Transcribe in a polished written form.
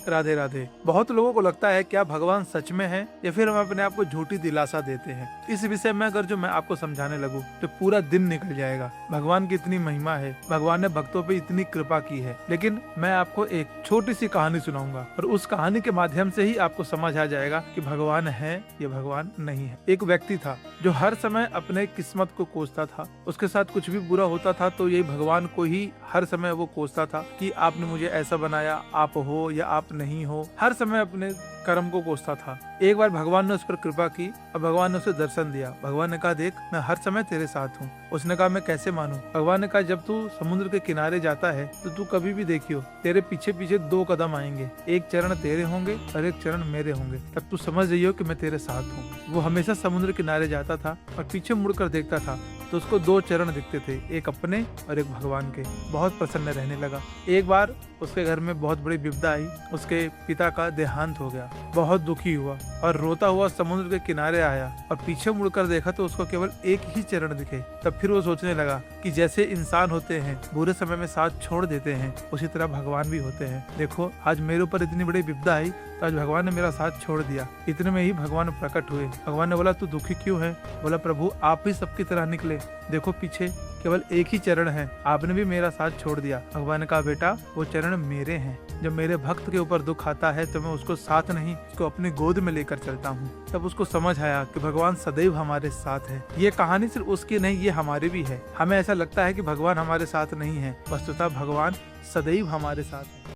राधे राधे। बहुत लोगों को लगता है क्या भगवान सच में है या फिर हम अपने आप को झूठी दिलासा देते हैं। इस विषय में अगर जो मैं आपको समझाने लगूं तो पूरा दिन निकल जाएगा। भगवान की इतनी महिमा है, भगवान ने भक्तों पे इतनी कृपा की है, लेकिन मैं आपको एक छोटी सी कहानी सुनाऊंगा और उस कहानी के माध्यम से ही आपको समझ आ जाएगा कि भगवान है या भगवान नहीं है। एक व्यक्ति था जो हर समय अपने किस्मत को कोसता था। उसके साथ कुछ भी बुरा होता था तो यही भगवान को ही हर समय वो कोसता था कि आपने मुझे ऐसा बनाया, आप हो या आप नहीं हो। हर समय अपने कर्म को कोसता था। एक बार भगवान ने उस पर कृपा की और भगवान ने उसे दर्शन दिया। भगवान ने कहा, देख मैं हर समय तेरे साथ हूँ। उसने कहा, मैं कैसे मानूं? भगवान ने कहा, जब तू समुद्र के किनारे जाता है तो तू कभी भी देखियो तेरे पीछे पीछे 2 कदम आएंगे, एक चरण तेरे होंगे और एक चरण मेरे होंगे, तब तू समझ जाइयो कि मैं तेरे साथ हूँ। वो हमेशा समुद्र किनारे जाता था और पीछे मुड़कर देखता था तो उसको 2 चरण दिखते थे, एक अपने और एक भगवान के। बहुत प्रसन्न रहने लगा। एक बार उसके घर में बहुत बड़ी विपदा आई। उसके पिता का देहांत हो गया। बहुत दुखी हुआ और रोता हुआ समुद्र के किनारे आया और पीछे मुड़कर देखा तो उसको केवल एक ही चरण दिखे। तब फिर वो सोचने लगा कि जैसे इंसान होते हैं बुरे समय में साथ छोड़ देते हैं, उसी तरह भगवान भी होते हैं। देखो आज मेरे ऊपर इतनी बड़ी विपदा आई तो आज भगवान ने मेरा साथ छोड़ दिया। इतने में ही भगवान प्रकट हुए। भगवान ने बोला, तू दुखी क्यों है? बोला, प्रभु आप भी सबकी तरह निकले, देखो पीछे केवल एक ही चरण है, आपने भी मेरा साथ छोड़ दिया। भगवान ने कहा, बेटा वो चरण मेरे हैं। जब मेरे भक्त के ऊपर दुख आता है तो मैं उसको साथ नहीं, उसको अपनी गोद में लेकर चलता हूँ। तब उसको समझ आया कि भगवान सदैव हमारे साथ है। ये कहानी सिर्फ उसकी नहीं, ये हमारी भी है। हमें ऐसा लगता है कि भगवान हमारे साथ नहीं है, वस्तुतः भगवान सदैव हमारे साथ है।